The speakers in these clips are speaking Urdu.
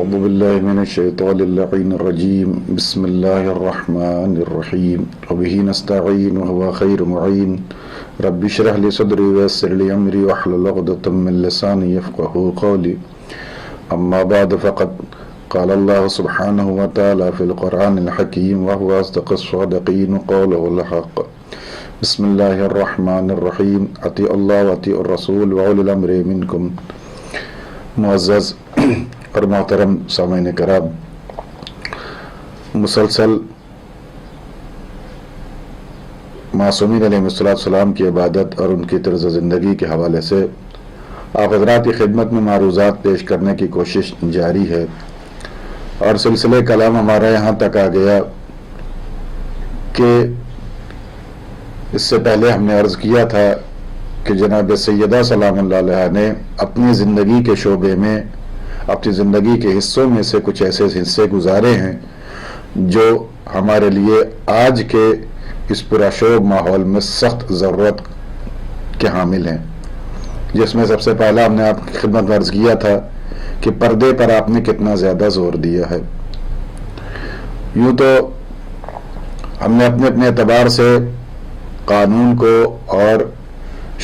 أعوذ بالله من الشيطان اللعين الرجيم بسم الله الرحمن الرحيم وبه نستعين وهو خير معين رب اشرح لي صدري ويسر لي أمري واحلل عقدة من لساني يفقهوا قولي أما بعد فقد قال الله سبحانه وتعالى في القرآن الحكيم وهو أصدق الصادقين قوله الحق بسم الله الرحمن الرحيم أطيعوا الله وأطيعوا الرسول وأولي الأمر منكم. معزز اور محترم سامعین کرام، مسلسل معصومین علیہ السلام کی عبادت اور ان کی طرز زندگی کے حوالے سے آپ حضرات کی خدمت میں معروضات پیش کرنے کی کوشش جاری ہے، اور سلسلے کلام ہمارا یہاں تک آ گیا کہ اس سے پہلے ہم نے عرض کیا تھا کہ جناب سیدہ سلام اللہ علیہا نے اپنی زندگی کے شعبے میں، اپنی زندگی کے حصوں میں سے کچھ ایسے حصے گزارے ہیں جو ہمارے لیے آج کے اس پراشوب ماحول میں سخت ضرورت کے حامل ہیں، جس میں سب سے پہلا ہم نے آپ کی خدمت میں عرض کیا تھا کہ پردے پر آپ نے کتنا زیادہ زور دیا ہے۔ یوں تو ہم نے اپنے اپنے اعتبار سے قانون کو اور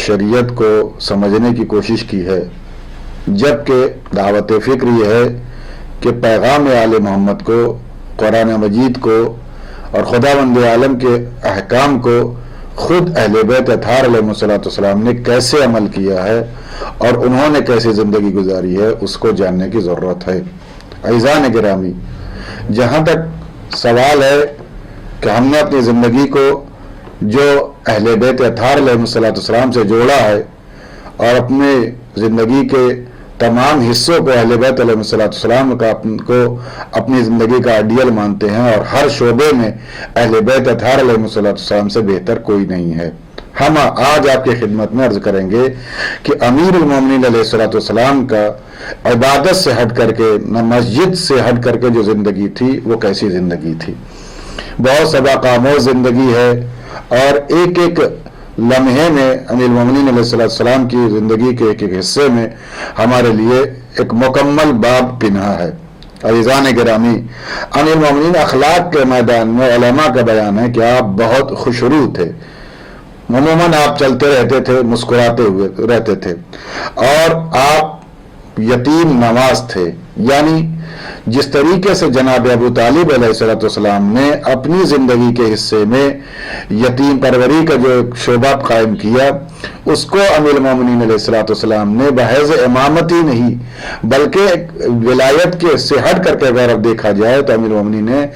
شریعت کو سمجھنے کی کوشش کی ہے، جبکہ دعوت فکر یہ ہے کہ پیغام آل محمد کو، قرآن مجید کو اور خداوند عالم کے احکام کو خود اہل بیت اطہار علیہ السلام نے کیسے عمل کیا ہے اور انہوں نے کیسے زندگی گزاری ہے اس کو جاننے کی ضرورت ہے۔ عزیزان گرامی، جہاں تک سوال ہے کہ ہم نے اپنی زندگی کو جو اہل بیت اطہار علیہ السلام سے جوڑا ہے اور اپنے زندگی کے تمام حصوں کو اہل بیت علیہ السلام کو اپنی زندگی کا آئیڈیل مانتے ہیں، اور ہر شعبے میں اہل بیت اطہار علیہ السلام سے بہتر کوئی نہیں ہے۔ ہم آج آپ کی خدمت میں عرض کریں گے کہ امیر المومنین علیہ السلام کا عبادت سے ہٹ کر کے، مسجد سے ہٹ کر کے جو زندگی تھی وہ کیسی زندگی تھی۔ بہت سبق آموز زندگی ہے، اور ایک ایک لمحے میں امیر المومنین علیہ السلام کی زندگی کے ایک ایک حصے میں ہمارے لیے ایک مکمل باب پنہا ہے۔ عزیزان گرامی، امیر المومنین اخلاق کے میدان میں علماء کا بیان ہے کہ آپ بہت خوشرو تھے، عموماً آپ چلتے رہتے تھے، مسکراتے ہوئے رہتے تھے، اور آپ یتیم نواز تھے۔ یعنی جس طریقے سے جناب ابو طالب علیہ السلام نے اپنی زندگی کے حصے میں یتیم پروری کا جو شعبہ قائم کیا، اس کو امیر المومنین علیہ السلام نے بحیث امامت ہی نہیں بلکہ ولایت کے سے ہٹ کر کے اگر اب دیکھا جائے تو امیر المومنین نے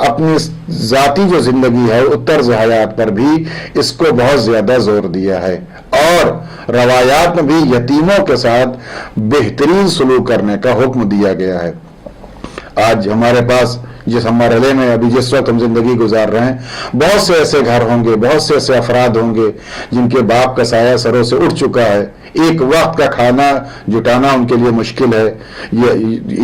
اپنی ذاتی جو زندگی ہے طرز حیات پر بھی اس کو بہت زیادہ زور دیا ہے، اور روایات میں بھی یتیموں کے ساتھ بہترین سلوک کرنے کا حکم دیا گیا ہے۔ آج ہمارے پاس جس مرحلے میں ابھی جس وقت ہم زندگی گزار رہے ہیں، بہت سے ایسے گھر ہوں گے، بہت سے ایسے افراد ہوں گے جن کے باپ کا سایہ سروں سے اٹھ چکا ہے، ایک وقت کا کھانا جٹانا ان کے لیے مشکل ہے، یہ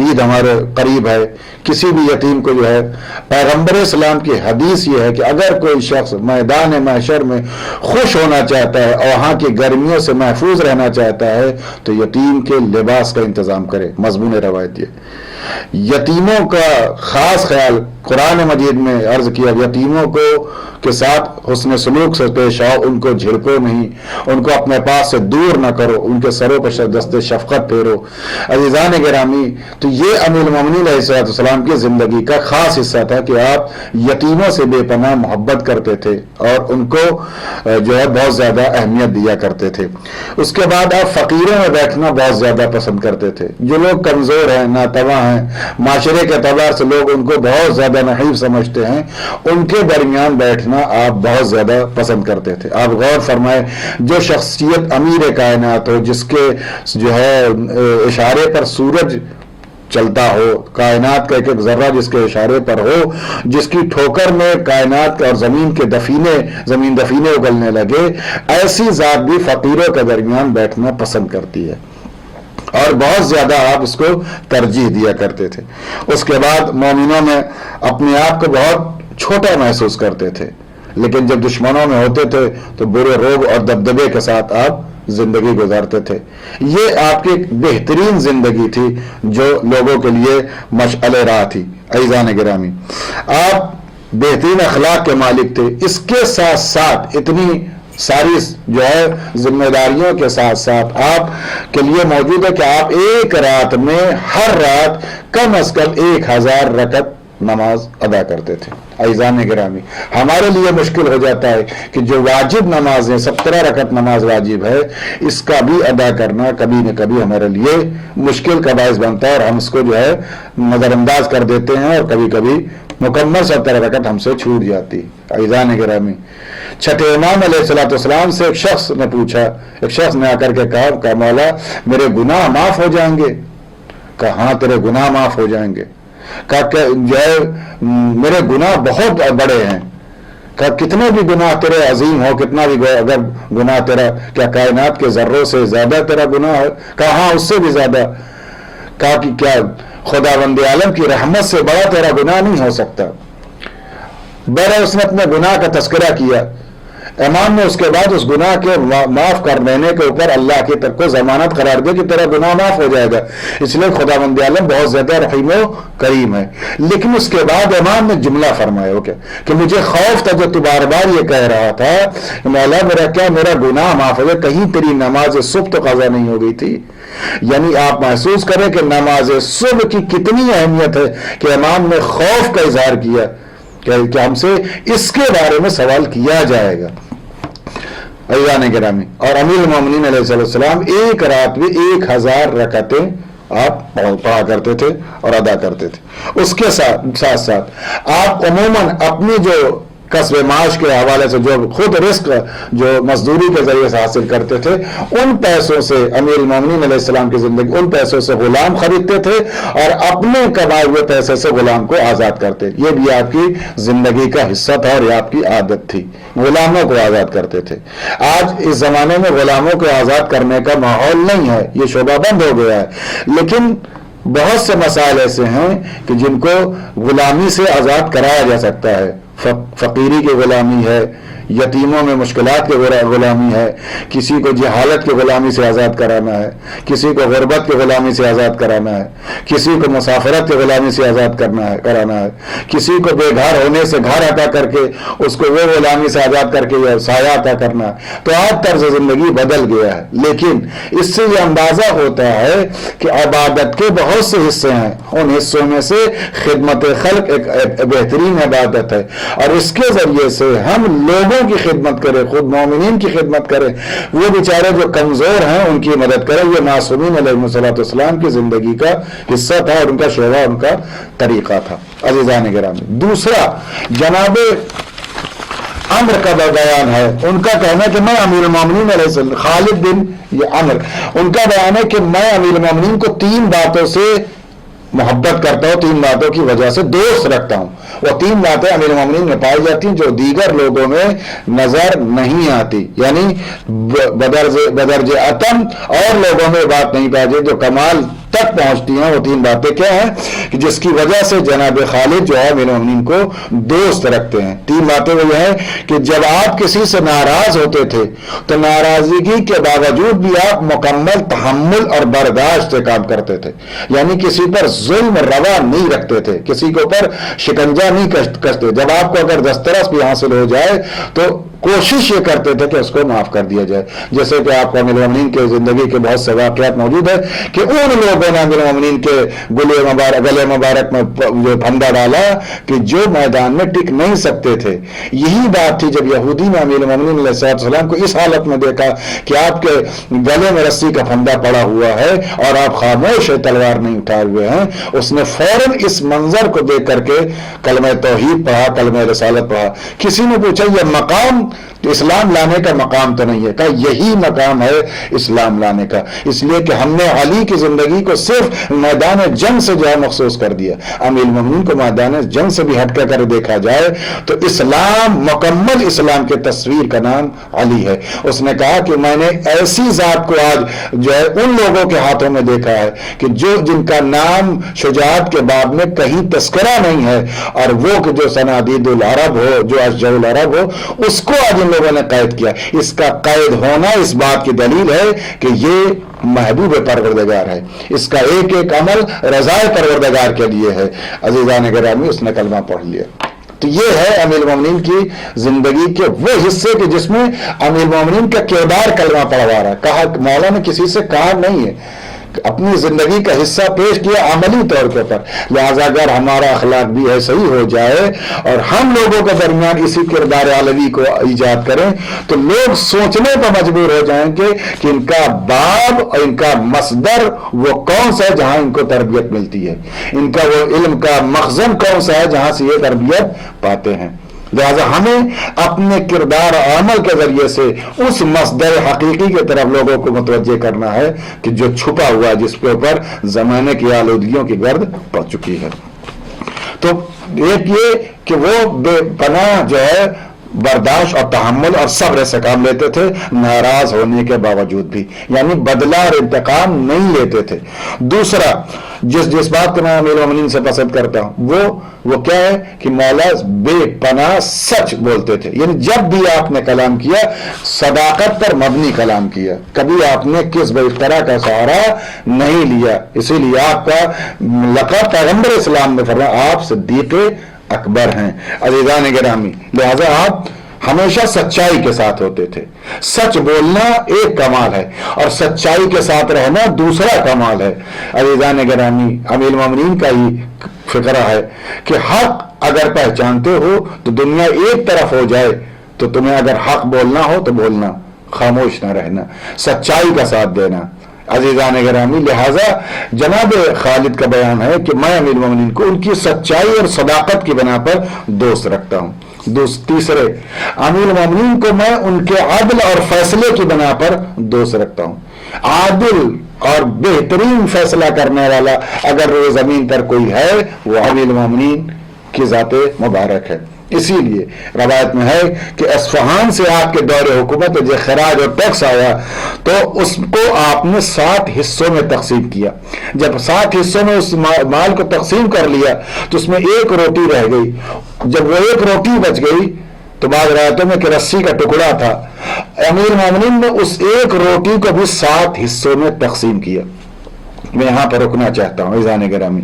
عید ہمارے قریب ہے، کسی بھی یتیم کو جو ہے پیغمبر اسلام کی حدیث یہ ہے کہ اگر کوئی شخص میدان محشر میں خوش ہونا چاہتا ہے اور وہاں کی گرمیوں سے محفوظ رہنا چاہتا ہے تو یتیم کے لباس کا انتظام کرے۔ مضمون روایت یہ یتیموں کا خاص خیال قرآن مجید میں عرض کیا، یتیموں کو کے ساتھ حسن سلوک سے پیش آؤ، ان کو جھڑکو نہیں، ان کو اپنے پاس سے دور نہ کرو، ان کے سروں پر دست شفقت پھیرو۔ عزیزان گرامی، تو یہ امیر المومنین علیہ السلام کی زندگی کا خاص حصہ تھا کہ آپ یتیموں سے بے پناہ محبت کرتے تھے اور ان کو جو ہے بہت زیادہ اہمیت دیا کرتے تھے۔ اس کے بعد آپ فقیروں میں بیٹھنا بہت زیادہ پسند کرتے تھے۔ جو لوگ کمزور ہیں، ناتواں ہیں، معاشرے کے اعتبار سے لوگ ان کو بہت زیادہ نحیف سمجھتے ہیں، ان کے درمیان بیٹھنا آپ بہت زیادہ پسند کرتے تھے۔ آپ غور فرمائے، جو شخصیت امیر کائنات ہو، جس کے جو ہے اشارے پر سورج چلتا ہو، کائنات کا ایک ایک ذرہ جس کے اشارے پر ہو، جس کی ٹھوکر میں کائنات اور زمین دفینے اگلنے لگے، ایسی ذات بھی فقیروں کے درمیان بیٹھنا پسند کرتی ہے، اور بہت زیادہ آپ اس کو ترجیح دیا کرتے تھے۔ اس کے بعد مومنوں میں اپنے آپ کو بہت چھوٹا محسوس کرتے تھے، لیکن جب دشمنوں میں ہوتے تھے تو برے روب اور دبدبے کے ساتھ آپ زندگی گزارتے تھے. یہ آپ کی بہترین زندگی تھی جو لوگوں کے لیے مشعل راہ تھی. عزیزان گرامی، آپ بہترین اخلاق کے مالک تھے. اس کے ساتھ ساتھ اتنی ساری جو ہے ذمہ داریوں کے ساتھ ساتھ آپ کے لیے موجود ہے کہ آپ ایک رات میں ہر رات کم از کم 1000 رکعت نماز ادا کرتے تھے. عزیزان گرامی، ہمارے لیے مشکل ہو جاتا ہے کہ جو واجب نماز ہے 17 رکعت نماز واجب ہے، اس کا بھی ادا کرنا کبھی نہ کبھی ہمارے لیے مشکل کا باعث بنتا ہے اور ہم اس کو جو ہے نظر انداز کر دیتے ہیں اور کبھی کبھی مکمل 17 رکعت ہم سے چھوٹ جاتی. عزیزان گرامی، چھٹے امام علیہ السلام سے ایک شخص نے پوچھا، ایک شخص نے آ کر کے کہا کہ مولا میرے گناہ معاف ہو جائیں گے؟ کہا ہاں تیرے گناہ معاف ہو جائیں گے. کہا کہ جو ہے میرے گناہ بہت بڑے ہیں. کہا کتنے بھی گناہ تیرے عظیم ہو، کتنا بھی اگر گناہ تیرا کیا کائنات کے ذروں سے زیادہ تیرا گناہ ہے؟ کہا ہاں اس سے بھی زیادہ. کہا کہ کیا خداوند عالم کی رحمت سے بڑا تیرا گناہ نہیں ہو سکتا؟ بہرحال اس نے اپنے گناہ کا تذکرہ کیا. امام نے اس کے بعد اس گناہ کے معاف کر دینے کے اوپر اللہ کی طرف کو ضمانت قرار دیا کہ تیرا گناہ معاف ہو جائے گا، اس لیے خداوند عالم بہت زیادہ رحیم و کریم ہے. لیکن اس کے بعد امام نے جملہ فرمایا کہ مجھے خوف تھا جو تو بار بار یہ کہہ رہا تھا مولا میرا گناہ معاف ہو جائے، کہیں تیری نماز صبح تو قضا نہیں ہو گئی تھی. یعنی آپ محسوس کریں کہ نماز صبح کی کتنی اہمیت ہے کہ امام نے خوف کا اظہار کیا کہ ہم سے اس کے بارے میں سوال کیا جائے گا. عزیزان گرامی، اور امیر المومنین علیہ السلام ایک رات میں 1000 رکعتیں آپ پڑھا کرتے تھے اور ادا کرتے تھے. اس کے ساتھ ساتھ آپ عموماً اپنی جو کسب معاش کے حوالے سے جو خود رزق جو مزدوری کے ذریعے سے حاصل کرتے تھے، ان پیسوں سے امیر المومنین علیہ السلام کی زندگی ان پیسوں سے غلام خریدتے تھے اور اپنے کمائے ہوئے پیسے سے غلام کو آزاد کرتے. یہ بھی آپ کی زندگی کا حصہ تھا اور یہ آپ کی عادت تھی، غلاموں کو آزاد کرتے تھے. آج اس زمانے میں غلاموں کو آزاد کرنے کا ماحول نہیں ہے، یہ شعبہ بند ہو گیا ہے. لیکن بہت سے مسائل ایسے ہیں کہ جن کو غلامی سے آزاد کرایا جا سکتا ہے. فقیری کی غلامی ہے، یتیموں میں مشکلات کی غلامی ہے، کسی کو جہالت کی غلامی سے آزاد کرانا ہے، کسی کو غربت کی غلامی سے آزاد کرانا ہے، کسی کو مسافرت کی غلامی سے آزاد کرانا ہے، کسی کو بے گھر ہونے سے گھر عطا کر کے اس کو وہ غلامی سے آزاد کر کے سایہ عطا کرنا ہے. تو آج طرز زندگی بدل گیا ہے. لیکن اس سے یہ اندازہ ہوتا ہے کہ عبادت کے بہت سے حصے ہیں، ان حصوں میں سے خدمت خلق ایک بہترین عبادت ہے اور اس کے ذریعے سے ہم لوگوں کی خدمت کریں، خود مومنین کی خدمت کریں، وہ بیچارے جو کمزور ہیں ان کی مدد کریں. یہ معصومین علیہ السلام کی زندگی کا حصہ تھا اور ان کا شعبہ، ان کا طریقہ تھا. عزیزان گرامی، دوسرا جناب عمر کا بیان ہے. ان کا کہنا ہے کہ میں امیر المومنین علیہ السلام خالد بن یہ عمر، ان کا بیان ہے کہ میں امیر المومنین کو 3 باتوں سے محبت کرتا ہوں، 3 باتوں کی وجہ سے دوست رکھتا ہوں. وہ 3 باتیں امیر المومنین میں پائی جاتی ہیں جو دیگر لوگوں میں نظر نہیں آتی. یعنی بدرج عتم اور لوگوں میں بات نہیں پائی جاتی جو کمال تک پہنچتی ہیں. وہ 3 باتیں کیا ہیں کہ جس کی وجہ سے جناب خالد جو ہے امیر المومنین کو دوست رکھتے ہیں. 3 باتیں وہ یہ ہیں کہ جب آپ کسی سے ناراض ہوتے تھے تو ناراضگی کے باوجود بھی آپ مکمل تحمل اور برداشت سے کام کرتے تھے. یعنی کسی پر ظلم روا نہیں رکھتے تھے، کسی کے اوپر شکنجہ نہیں کستے. جب آپ کو اگر دسترس بھی حاصل ہو جائے تو کوشش یہ کرتے تھے کہ اس کو معاف کر دیا جائے. جیسے کہ آپ کو امیر المومنین کے زندگی کے بہت سے واقعات موجود ہیں کہ ان لوگوں نے امیر المومنین کے گلے مبارک میں جو پھندا ڈالا کہ جو میدان میں ٹک نہیں سکتے تھے. یہی بات تھی جب یہودی نے امیر المومنین علیہ السلام کو اس حالت میں دیکھا کہ آپ کے گلے میں رسی کا پھندا پڑا ہوا ہے اور آپ خاموش تلوار نہیں اٹھائے ہوئے ہیں، اس نے فوراً اس منظر کو دیکھ کر کے کلمہ توحید پڑھا، کلمہ رسالت پڑھا. کسی نے پوچھا یہ مقام اسلام لانے کا مقام تو نہیں ہے؟ کہا یہی مقام ہے اسلام لانے کا، اس لیے کہ ہم نے علی کی زندگی کو صرف میدان جنگ سے جو ہے مخصوص کر دیا. امیر المومنین کو میدان جنگ سے بھی ہٹ کر دیکھا جائے تو اسلام، مکمل اسلام کے تصویر کا نام علی ہے. اس نے کہا کہ میں نے ایسی ذات کو آج جو ہے ان لوگوں کے ہاتھوں میں دیکھا ہے کہ جن کا نام شجاعت کے باب میں کہیں تذکرہ نہیں ہے، اور وہ کہ جو صنادید العرب ہو، جو اشجع العرب ہو، اس کو آج ان لوگوں نے قید کیا. اس کا قید ہونا اس بات کی دلیل ہے کہ یہ محبوب پروردگار ہے, اس کا ایک ایک عمل رضائے پروردگار کے لیے ہے. عزیزان گرامی, اس نے کلمہ پڑھ لیا. تو یہ ہے امیر المومنین کی زندگی کے وہ حصے کہ جس میں امیر المومنین کا کردار کلمہ پڑھوا رہا ہے. کہا مولا نے کسی سے کہا نہیں ہے, اپنی زندگی کا حصہ پیش کیا عملی طور کے اوپر. لہذا اگر ہمارا اخلاق بھی ہے صحیح ہو جائے اور ہم لوگوں کے درمیان اسی کردار علوی کو ایجاد کریں تو لوگ سوچنے پر مجبور ہو جائیں گے کہ ان کا باب اور ان کا مصدر وہ کون سا ہے جہاں ان کو تربیت ملتی ہے, ان کا وہ علم کا مخزن کون سا ہے جہاں سے یہ تربیت پاتے ہیں. لہذا ہمیں اپنے کردار اور عمل کے ذریعے سے اس مصدر حقیقی کی طرف لوگوں کو متوجہ کرنا ہے کہ جو چھپا ہوا ہے, جس کے اوپر زمانے کی آلودگیوں کی گرد پڑ چکی ہے. تو ایک یہ کہ وہ بے پناہ جو ہے برداشت اور تحمل اور صبر سے کام لیتے تھے, ناراض ہونے کے باوجود بھی, یعنی بدلہ اور انتقام نہیں لیتے تھے. دوسرا جس بات کو میں امیر المومنین سے پسند کرتا ہوں وہ کیا ہے کہ مولا بے پناہ سچ بولتے تھے. یعنی جب بھی آپ نے کلام کیا صداقت پر مبنی کلام کیا, کبھی آپ نے کس افتراء کا سہارا نہیں لیا. اسی لیے آپ کا لقب پیغمبر اسلام میں فرمایا آپ صدیق اکبر ہیں. عزیزان گرامی, لہذا آپ ہمیشہ سچائی کے ساتھ ہوتے تھے. سچ بولنا ایک کمال ہے اور سچائی کے ساتھ رہنا دوسرا کمال ہے. عزیزان گرامی, امیر المومنین کا ہی فکرہ ہے کہ حق اگر پہچانتے ہو تو دنیا ایک طرف ہو جائے تو تمہیں اگر حق بولنا ہو تو بولنا, خاموش نہ رہنا, سچائی کا ساتھ دینا. عزیزان گرامی, لہذا جناب خالد کا بیان ہے کہ میں امیر المومنین کو ان کی سچائی اور صداقت کی بنا پر دوست رکھتا ہوں. تیسرے, امیر المومنین کو میں ان کے عدل اور فیصلے کی بنا پر دوست رکھتا ہوں. عادل اور بہترین فیصلہ کرنے والا اگر روئے زمین پر کوئی ہے وہ امیر المومنین کی ذات مبارک ہے. اسی لیے روایت میں ہے کہ اصفہان سے آپ کے دور حکومت جو خراج اور ٹیکس آیا تو اس کو آپ نے 7 حصوں میں تقسیم کیا. جب 7 حصوں میں اس مال کو تقسیم کر لیا تو اس میں 1 روٹی رہ گئی. جب وہ 1 روٹی بچ گئی تو بعض روایتوں میں کہ رسی کا ٹکڑا تھا, امیر المومنین نے اس 1 روٹی کو بھی 7 حصوں میں تقسیم کیا. میں یہاں پر رکنا چاہتا ہوں عزیزان گرامی,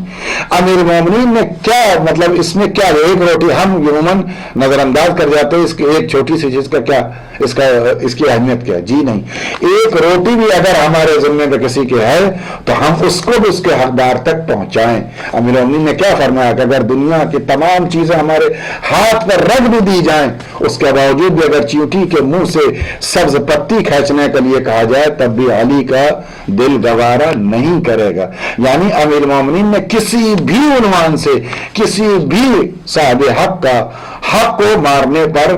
امیر المومنین نے کیا مطلب اس میں کیا 1 روٹی ہم عموماً نظر انداز کر جاتے ہیں, اس کی ایک چھوٹی سی چیز کا کیا اس کی اہمیت کیا. جی نہیں, 1 روٹی بھی اگر ہمارے ذمے میں کسی کے ہے تو ہم اس کو بھی اس کے حقدار تک پہنچائیں. امیر المومنین نے کیا فرمایا کہ اگر دنیا کی تمام چیزیں ہمارے ہاتھ پر رکھ بھی دی جائیں اس کے باوجود بھی اگر چیونٹی کے منہ سے سبز پتی کھینچنے کے لیے کہا جائے تب بھی علی کا دل گوارا نہیں کرے گا. یعنی امیر المومنین نے کسی بھی عنوان سے کسی بھی صاحب حق کا حق کو مارنے پر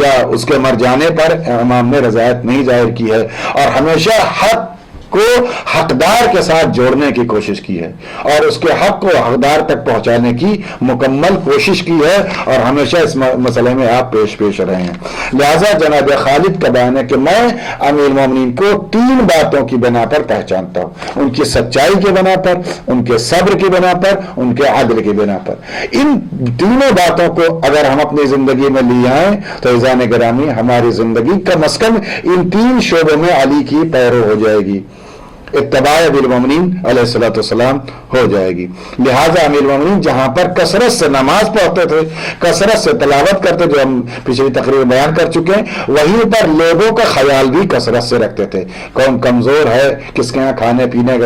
یا اس کے مر جانے پر امام نے رضایت نہیں ظاہر کی ہے اور ہمیشہ حق کو حقدار کے ساتھ جوڑنے کی کوشش کی ہے اور اس کے حق کو حقدار تک پہنچانے کی مکمل کوشش کی ہے اور ہمیشہ اس مسئلے میں آپ پیش رہے ہیں. لہذا جناب خالد کا بیان ہے کہ میں امیر المومنین کو 3 باتوں کی بنا پر پہچانتا ہوں, ان کی سچائی کی بنا پر, ان کے صبر کی بنا پر, ان کے عدل کی بنا پر. ان تینوں باتوں کو اگر ہم اپنی زندگی میں لے آئیں تو عزیزان گرامی ہماری زندگی کم از کم ان 3 شعبوں میں علی کی پیرو ہو جائے گی, اتباع امیر المومنین علیہ الصلوۃ والسلام ہو جائے گی. لہٰذا امیر المومنین جہاں پر کثرت سے نماز پڑھتے تھے, کثرت سے تلاوت کرتے, جو ہم پچھلی تقریر بیان کر چکے ہیں, وہیں پر لوگوں کا خیال بھی کثرت سے رکھتے تھے. کون کمزور ہے, کس کے یہاں کھانے پینے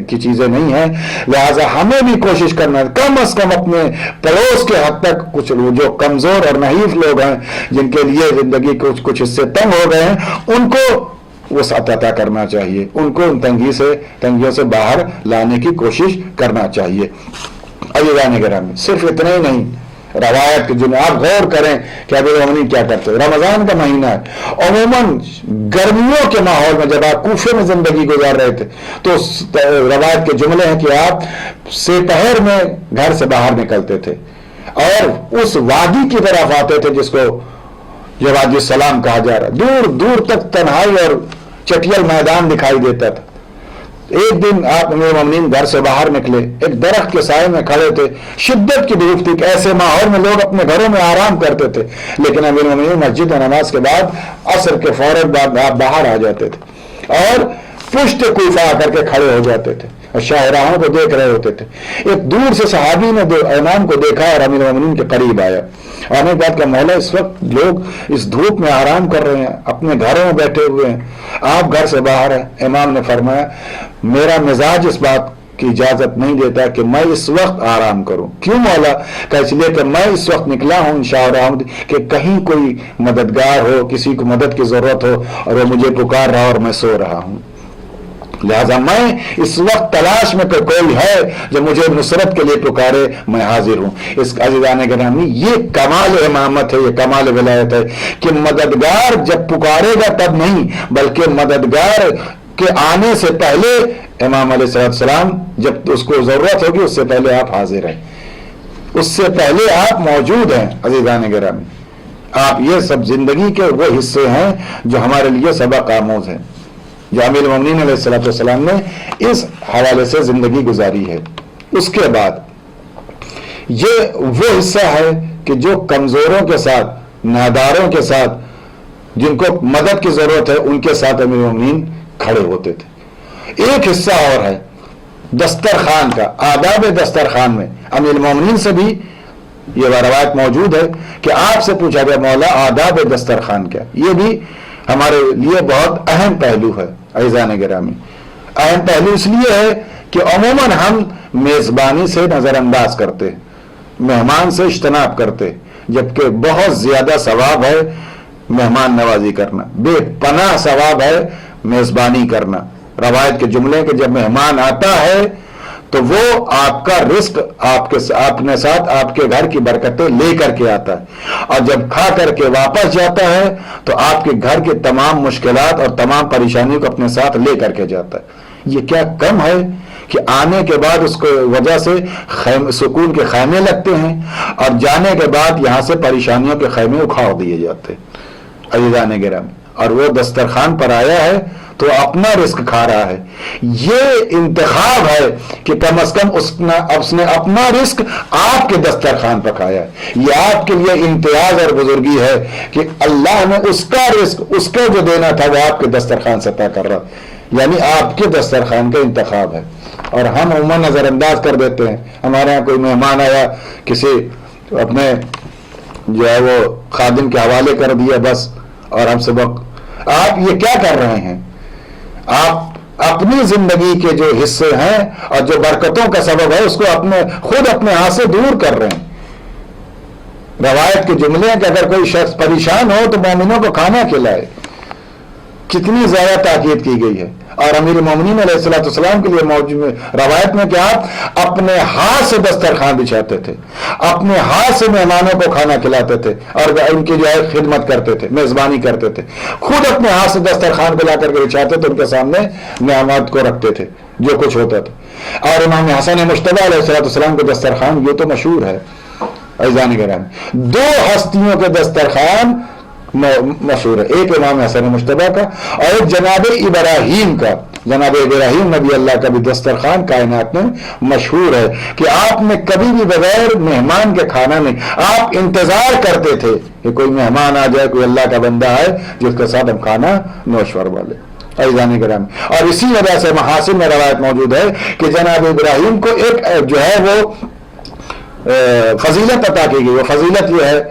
کی چیزیں نہیں ہیں, لہٰذا ہمیں بھی کوشش کرنا ہے کم از کم اپنے پڑوس کے حد تک کچھ جو کمزور اور نحیف لوگ ہیں جن کے لیے زندگی کچھ حصے تنگ ہو گئے ہیں ان کو وسعت عطا کرنا چاہیے, ان کو ان تنگیوں سے باہر لانے کی کوشش کرنا چاہیے. عزیزان گرامی, صرف اتنا ہی نہیں, روایت جن آپ غور کریں کہ امیر المومنین کیا کرتے. رمضان کا مہینہ ہے, عموماً گرمیوں کے ماحول میں جب آپ کوفے میں زندگی گزار رہے تھے تو روایت کے جملے ہیں کہ آپ سپہر میں گھر سے باہر نکلتے تھے اور اس وادی کی طرف آتے تھے جس کو یہ وادی السلام کہا جا رہا ہے. دور دور تک تنہائی اور چٹیل میدان دکھائی دیتا تھا. ایک دن آپ امیر المومنین گھر سے باہر نکلے، ایک درخت کے سائے میں کھڑے تھے، شدت کی دھوپ تھی، ایسے ماحول میں لوگ اپنے گھروں میں آرام کرتے تھے، لیکن امیر المومنین مسجد و نماز کے بعد عصر کے فوراً بعد آپ باہر آ جاتے تھے اور پشت کوفہ آ کر کے کھڑے ہو جاتے تھے اور شاہراہوں کو دیکھ رہے ہوتے تھے۔ ایک دور سے صحابی نے امام کو دیکھا اور امیر المومنین کے قریب آیا اور نے بات کہ مولا اس وقت لوگ اس دھوپ میں آرام کر رہے ہیں، اپنے گھروں میں بیٹھے ہوئے ہیں، آپ گھر سے باہر ہیں۔ امام نے فرمایا میرا مزاج اس بات کی اجازت نہیں دیتا کہ میں اس وقت آرام کروں۔ کیوں مولا؟ کہ اس لیے کہ میں اس وقت نکلا ہوں انشاءاللہ کہ کہیں کوئی مددگار ہو، کسی کو مدد کی ضرورت ہو اور وہ مجھے پکار رہا اور میں سو رہا ہوں، لہذا میں اس وقت تلاش میں کوئی ہے جو مجھے نصرت کے لیے پکارے، میں حاضر ہوں۔ اس عزیزان گرامی یہ کمال امامت ہے، یہ کمال ولایت ہے کہ مددگار جب پکارے گا تب نہیں، بلکہ مددگار کے آنے سے پہلے امام علیہ السلام جب اس کو ضرورت ہوگی اس سے پہلے آپ حاضر ہیں، اس سے پہلے آپ موجود ہیں۔ عزیزان گرامی آپ یہ سب زندگی کے وہ حصے ہیں جو ہمارے لیے سبق آموز ہیں، جو امیر المومنین علیہ السلام نے اس حوالے سے زندگی گزاری ہے۔ اس کے بعد یہ وہ حصہ ہے کہ جو کمزوروں کے ساتھ، ناداروں کے ساتھ، جن کو مدد کی ضرورت ہے ان کے ساتھ امیر المومنین کھڑے ہوتے تھے۔ ایک حصہ اور ہے دسترخوان کا، آداب دسترخوان میں امیر المومنین سے بھی یہ روایت موجود ہے کہ آپ سے پوچھا گیا مولا آداب دسترخوان کیا؟ یہ بھی ہمارے لیے بہت اہم پہلو ہے۔ عزیزان گرامی اہم پہلو اس لیے ہے کہ عموماً ہم میزبانی سے نظر انداز کرتے، مہمان سے اجتناب کرتے، جبکہ بہت زیادہ ثواب ہے مہمان نوازی کرنا، بے پناہ ثواب ہے میزبانی کرنا۔ روایت کے جملے کہ جب مہمان آتا ہے تو وہ آپ کا رزق اپنے ساتھ آپ کے گھر کی برکتیں لے کر کے آتا ہے، اور جب کھا کر کے واپس جاتا ہے تو آپ کے گھر کے تمام مشکلات اور تمام پریشانیوں کو اپنے ساتھ لے کر کے جاتا ہے۔ یہ کیا کم ہے کہ آنے کے بعد اس کو وجہ سے سکون کے خیمے لگتے ہیں اور جانے کے بعد یہاں سے پریشانیوں کے خیمے اکھاڑ دیے جاتے ہیں۔ عزیزان گرامی اور وہ دسترخوان پر آیا ہے تو اپنا رزق کھا رہا ہے۔ یہ انتخاب ہے کہ کم از کم اس نے اپنا رزق آپ کے دسترخوان پر کھایا ہے۔ یہ آپ کے لیے امتیاز اور بزرگی ہے کہ اللہ نے اس کا رزق، اس کو جو دینا تھا وہ آپ کے دسترخوان سے عطا کر رہا، یعنی آپ کے دسترخوان کا انتخاب ہے۔ اور ہم عموماً نظر انداز کر دیتے ہیں، ہمارے یہاں کوئی مہمان آیا، کسی اپنے جو ہے وہ خادم کے حوالے کر دیا بس، اور ہم سبق۔ آپ یہ کیا کر رہے ہیں؟ آپ اپنی زندگی کے جو حصے ہیں اور جو برکتوں کا سبب ہے اس کو خود اپنے ہاتھ سے دور کر رہے ہیں۔ روایت کے جملے ہیں کہ اگر کوئی شخص پریشان ہو تو مومنوں کو کھانا کھلائے۔ کتنی زیادہ تاکید کی گئی ہے۔ اور امیر المومنین علیہ السلام کے لیے روایت میں کہ آپ اپنے ہاتھ سے دسترخوان بچھاتے تھے، اپنے ہاتھ سے مہمانوں کو کھانا کھلاتے تھے اور ان کی جو ہے خدمت کرتے تھے، میزبانی کرتے تھے، خود اپنے ہاتھ سے دسترخوان کو لا کر کے بچھاتے تھے، ان کے سامنے نعمت کو رکھتے تھے جو کچھ ہوتا تھا۔ اور امام حسن مجتبی علیہ السلام کے دسترخوان یہ تو مشہور ہے۔ عزیزان گرامی دو ہستیوں کے دسترخوان مشہور ہے، ایک امام حسن مجتبی کا اور ایک جناب ابراہیم کا۔ جناب ابراہیم نبی اللہ کا بھی دسترخوان کائنات میں مشہور ہے کہ آپ نے کبھی بھی بغیر مہمان کے کھانا نہیں، آپ انتظار کرتے تھے کہ کوئی مہمان آ جائے، کوئی اللہ کا بندہ ہے جس کے ساتھ ہم کھانا نوش فرما لیں۔ عزیزان گرامی اور اسی وجہ سے محاسن میں روایت موجود ہے کہ جناب ابراہیم کو ایک جو ہے وہ فضیلت عطا کی گئی۔ وہ فضیلت یہ ہے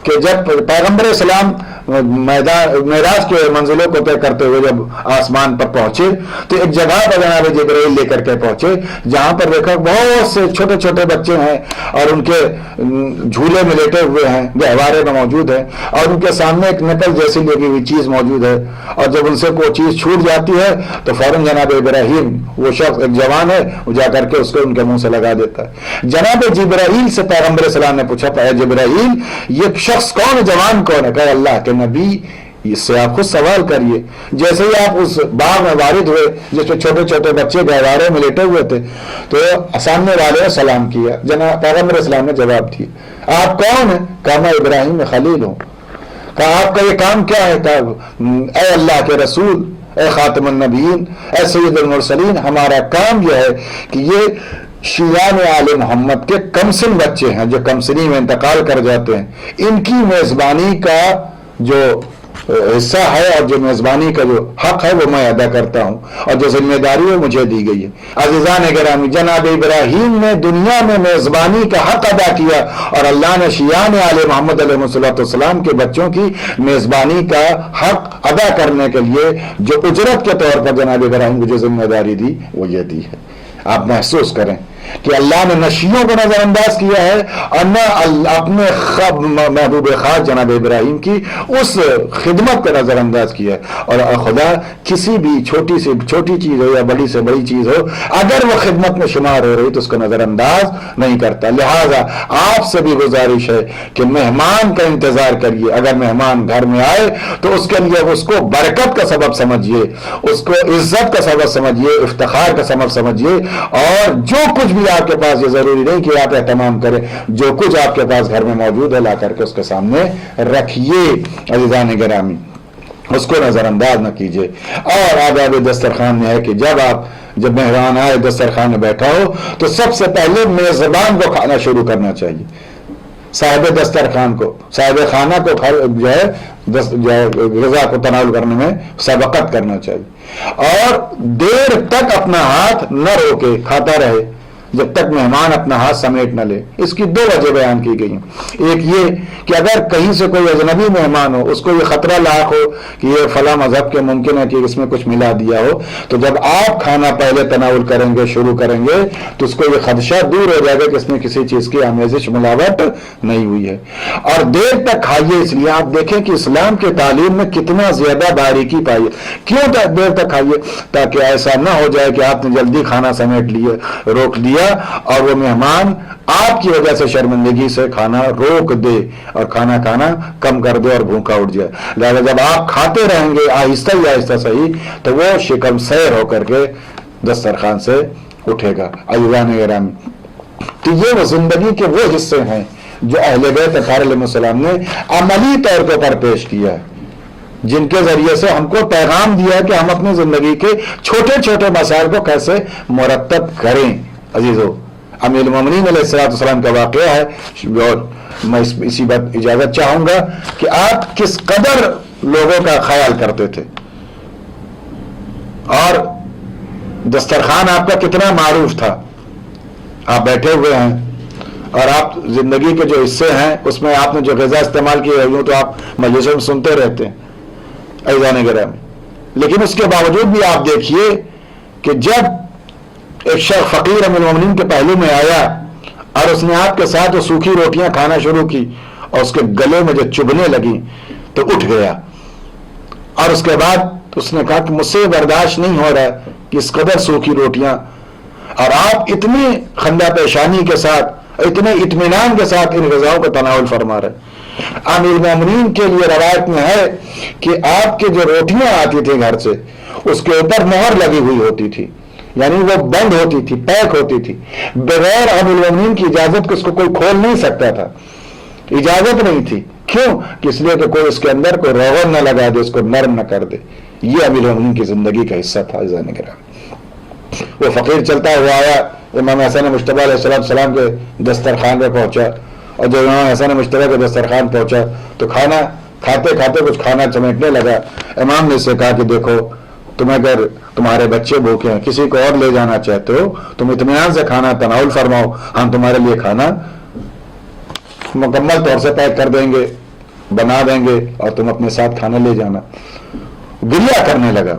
کہ جب پیغمبر اسلام معراج کے منزلوں کو طے کرتے ہوئے جب آسمان پر پہنچے تو ایک جگہ پر جناب جبرائیل لے کر کے پہنچے جہاں پر دیکھا بہت سے چھوٹے چھوٹے بچے ہیں اور ان کے جھولے میں لیٹے ہوئے ہیں، گہوارے میں موجود ہیں، اور ان کے سامنے ایک نکل جیسی لگی ہوئی چیز موجود ہے، اور جب ان سے کوئی چیز چھوٹ جاتی ہے تو فوراً جناب ابراہیم، وہ شخص ایک جوان ہے، وہ جا کر کے اس کو ان کے منہ سے لگا دیتا ہے۔ جناب جبرائیل سے پیغمبر اسلام نے پوچھا، اے جبرائیل یہ شخص کون ہے، جوان کون ہے؟ کہ اللہ کے نبی اس سے آپ خود سوال کریے۔ جیسے ہی آپ اس باغ میں وارد ہوئے جس میں چھوٹے چھوٹے بچے گہوارے میں لیٹے ہوئے تھے تو سامنے والے نے سلام کیا، جناب پیغمبر اسلام نے جواب دیا، آپ کون ہیں؟ کہا میں ابراہیم خلیل ہوں۔ کہا آپ کا یہ کام کیا ہے؟ کہا اے اللہ کے رسول اے خاتم النبیین، اے سید المرسلین، ہمارا کام یہ ہے کہ یہ شیعان آل محمد کے کمسن بچے ہیں جو کمسنی میں انتقال کر جاتے ہیں، ان کی میزبانی کا جو حصہ ہے اور جو میزبانی کا جو حق ہے وہ میں ادا کرتا ہوں، اور جو ذمہ داری ہے مجھے دی گئی ہے۔ عزیزان گرامی، جناب ابراہیم نے دنیا میں میزبانی کا حق ادا کیا، اور اللہ نے شیعان آل محمد علیہ السلام کے بچوں کی میزبانی کا حق ادا کرنے کے لیے جو اجرت کے طور پر جناب ابراہیم کو جو ذمہ داری دی وہ یہ دی ہے۔ آپ محسوس کریں کہ اللہ نے نہ شیعوں کو نظر انداز کیا ہے اور نہ اپنے محبوب خاص جناب ابراہیم کی اس خدمت کو نظر انداز کیا ہے، اور خدا کسی بھی چھوٹی سے چھوٹی چیز ہو یا بڑی سے بڑی چیز ہو، اگر وہ خدمت میں شمار ہو رہی تو اس کو نظر انداز نہیں کرتا۔ لہذا آپ سے بھی گزارش ہے کہ مہمان کا انتظار کریے، اگر مہمان گھر میں آئے تو اس کے لیے اس کو برکت کا سبب سمجھیے، اس کو عزت کا سبب سمجھیے، افتخار کا سبب سمجھیے، اور جو کچھ بھی آپ کے پاس، یہ ضروری نہیں کہ آپ اہتمام کریں، جو کچھ آپ کے پاس گھر میں موجود ہے لا کر کے اس کے سامنے رکھیے۔ عزیزان گرامی، اس کو نظر انداز نہ کیجیے۔ اور آداب دسترخوان میں ہے کہ جب مہمان آئے دسترخوان میں بیٹھا ہو تو سب سے پہلے میزبان کو کھانا شروع کرنا چاہیے، صاحب دسترخوان کو، صاحب خانہ کو جو ہے غذا کو تناول کرنے میں سبقت کرنا چاہیے، اور دیر تک اپنا ہاتھ نہ روکے، کھاتا رہے جب تک مہمان اپنا ہاتھ سمیٹ نہ لے۔ اس کی دو وجہ بیان کی گئی ہیں۔ ایک یہ کہ اگر کہیں سے کوئی اجنبی مہمان ہو، اس کو یہ خطرہ لاحق ہو کہ یہ فلاں مذہب کے ممکن ہے کہ اس میں کچھ ملا دیا ہو، تو جب آپ کھانا پہلے تناول کریں گے، شروع کریں گے، تو اس کو یہ خدشہ دور ہو جائے گا کہ اس میں کسی چیز کی آمیزش ملاوٹ نہیں ہوئی ہے۔ اور دیر تک کھائیے، اس لیے آپ دیکھیں کہ اسلام کے تعلیم میں کتنا زیادہ باریکی پائی ہے۔ کیوں دیر تک کھائیے؟ تاکہ ایسا نہ ہو جائے کہ آپ نے جلدی کھانا سمیٹ لیے، روک دیا، اور وہ مہمان آپ کی وجہ سے شرمندگی سے کھانا روک دے اور کھانا کم کر دے اور بھوکا اٹھ جائے۔ لہذا جب آپ کھاتے رہیں گے آہستہ ہی آہستہ صحیح، تو وہ شکم سیر ہو کر کے دسترخوان سے اٹھے گا۔ عزیزان گرامی، تو یہ وہ زندگی کے وہ حصے ہیں جو اہل بیت اطہار علیہ السلام نے عملی طور پر پیش کیا ہے، جن کے ذریعے سے ہم کو پیغام دیا ہے کہ ہم اپنی زندگی کے چھوٹے چھوٹے مسائل کو کیسے مرتب کریں۔ عزیزو، امیر المومنین علیہ السلام کا واقعہ ہے، اور میں اسی بات اجازت چاہوں گا کہ آپ کس قدر لوگوں کا خیال کرتے تھے، اور دسترخوان آپ کا کتنا معروف تھا۔ آپ بیٹھے ہوئے ہیں اور آپ زندگی کے جو حصے ہیں اس میں آپ نے جو غذا استعمال کی ہے، یوں تو آپ مجلسوں میں سنتے رہتے ہیں عزیزان گرامی، لیکن اس کے باوجود بھی آپ دیکھیے کہ جب ایک شخص فقیر امیر المومنین کے پہلو میں آیا اور اس نے آپ کے ساتھ وہ سوکھی روٹیاں کھانا شروع کی اور اس کے گلے میں جو چبھنے لگی تو اٹھ گیا، اور اس کے بعد اس نے کہا کہ مجھ سے برداشت نہیں ہو رہا کہ اس قدر سوکھی روٹیاں، اور آپ اتنی خندہ پیشانی کے ساتھ، اتنے اطمینان کے ساتھ ان غذاؤں کو تناول فرما رہے۔ امیر المومنین کے لیے روایت میں ہے کہ آپ کے جو روٹیاں آتی تھیں گھر سے، اس کے اوپر مہر لگی ہوئی ہوتی تھی، یعنی وہ بند ہوتی تھی، پیک ہوتی تھی، بغیر امیر المومنین کی اجازت کے اس کو کوئی کھول نہیں سکتا تھا، اجازت نہیں تھی۔ کیوں؟ کہ اس لیے کہ کوئی اس کے اندر کوئی روغن نہ لگا دے، اس کو نرم نہ کر دے۔ یہ امیر المومنین کی زندگی کا حصہ تھا۔ وہ فقیر چلتا ہوا آیا، امام حسن مجتبیٰ علیہ السلام کے دسترخوان پہ پہنچا، اور جب امام حسن مجتبیٰ کے دسترخوان پہنچا تو کھانا کھاتے کھاتے کچھ کھانا چمیٹنے لگا۔ امام نے اس سے کہا کہ دیکھو، تم اگر تمہارے بچے بھوکے ہیں، کسی کو اور لے جانا چاہتے ہو، تم اطمینان سے کھانا تناول فرماؤ، ہم تمہارے لیے کھانا مکمل طور سے پیک کر دیں گے، بنا دیں گے، اور تم اپنے ساتھ کھانا لے جانا۔ گریہ کرنے لگا،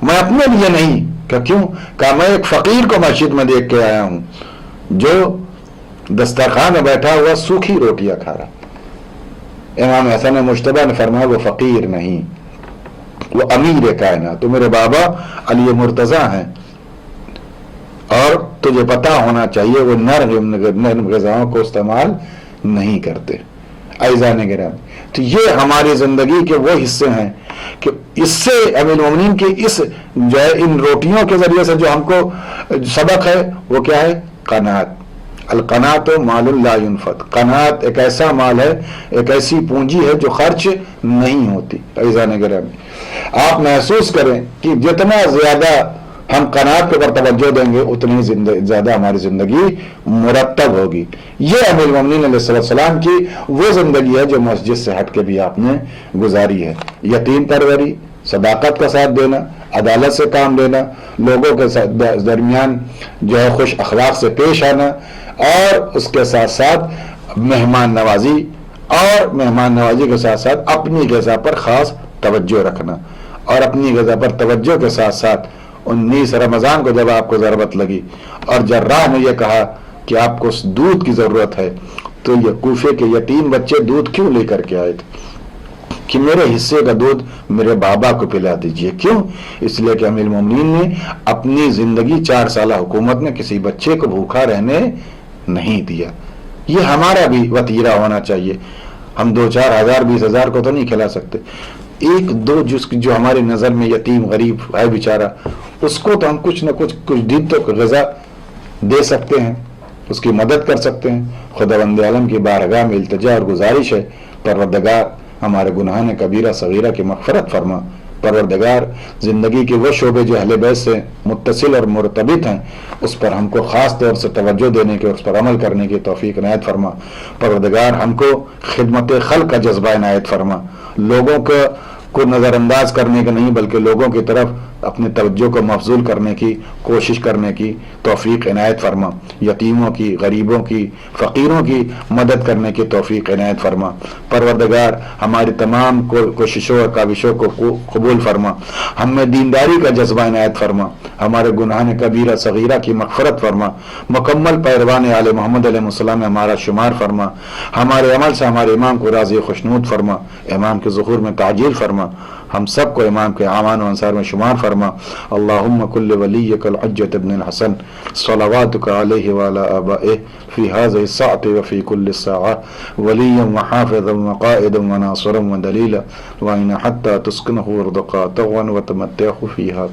میں اپنے لیے نہیں، کہ کیوں؟ کہا میں ایک فقیر کو مسجد میں دیکھ کے آیا ہوں جو دسترخوان میں بیٹھا ہوا سوکھی روٹیاں کھا رہا۔ امام حسن مجتبیٰ نے فرمایا وہ فقیر نہیں، وہ امیر کائنات، تو میرے بابا علی مرتضیٰ ہیں، اور تجھے پتا ہونا چاہیے وہ نرم غذاؤں کو استعمال نہیں کرتے۔ عزیزان گرامی، تو یہ ہماری زندگی کے وہ حصے ہیں کہ اس سے امیر المومنین کی اس جو ہے ان روٹیوں کے ذریعے سے جو ہم کو سبق ہے وہ کیا ہے؟ قناعت۔ القناعت مال لا ينفد، قناعت ایک ایسا مال ہے، ایک ایسی پونجی ہے جو خرچ نہیں ہوتی۔ عزیزان گرامی، آپ محسوس کریں کہ جتنا زیادہ ہم قناعت کے پر توجہ دیں گے اتنی زیادہ ہماری زندگی مرتب ہوگی. یہ امیر المومنین علیہ السلام کی وہ زندگی ہے جو مسجد سے ہٹ کے بھی آپ نے گزاری ہے. یتیم پروری، صداقت کا ساتھ دینا، عدالت سے کام لینا، لوگوں کے درمیان جو ہے خوش اخلاق سے پیش آنا، اور اس کے ساتھ ساتھ مہمان نوازی، اور مہمان نوازی کے ساتھ ساتھ اپنی غذا پر خاص توجہ رکھنا، اور اپنی غذا پر توجہ کے ساتھ ساتھ 19 رمضان کو جب آپ کو ضرورت لگی اور جراح نے یہ کہا کہ آپ کو دودھ کی ضرورت ہے، تو یہ کوفے کے یتیم بچے دودھ کیوں لے کر کے آئے تھے کہ میرے حصے کا دودھ میرے بابا کو پلا دیجئے. کیوں؟ اس لیے کہ امیر المومنین نے اپنی زندگی 4 سالہ حکومت میں کسی بچے کو بھوکا رہنے نہیں دیا. یہ ہمارا بھی وتیرہ ہونا چاہیے. ہم 2-4 ہزار 20,000 کو تو نہیں کھلا سکتے، 1-2 جو ہماری نظر میں یتیم غریب ہے بیچارہ، اس کو تو ہم کچھ نہ کچھ دن تو غذا دے سکتے ہیں، اس کی مدد کر سکتے ہیں. خداوند عالم کی بارگاہ میں التجا اور گزارش ہے، پروردگار ہمارے گناہان کبیرہ صغیرہ کی مغفرت فرما. پروردگار زندگی کے وہ شعبے جو اہل بیت سے متصل اور مرتبط ہیں اس پر ہم کو خاص طور سے توجہ دینے کے، اس پر عمل کرنے کی توفیق عنایت فرما. پروردگار ہم کو خدمت خلق کا جذبہ عنایت فرما، لوگوں کو نظر انداز کرنے کا نہیں بلکہ لوگوں کی طرف اپنے توجہ کو مفضول کرنے کی کوشش کرنے کی توفیق عنایت فرما. یتیموں کی، غریبوں کی، فقیروں کی مدد کرنے کی توفیق عنایت فرما. پروردگار ہماری تمام کوششوں اور کاوشوں کو قبول فرما. ہم میں دینداری کا جذبہ عنایت فرما. ہمارے گناہان کبیرہ صغیرہ کی مغفرت فرما. مکمل پیروان آل محمد علیہ السلام میں ہمارا شمار فرما. ہمارے عمل سے ہمارے امام کو راضی خوشنود فرما. امام کے ظہور میں تعجیل فرما. ہم سب کو امام کے اعوان و انصار میں شمار فرما. اللہم کل ولیک الحجۃ ابن الحسن صلواتک علیہ وعلی آبائہ فی هذه الساعة وفی کل ساعة ولیا وحافظا وقائدا وناصرا ودلیلا وإن حتى تسکنہ ارض قاطعا وتمتعہ فیہا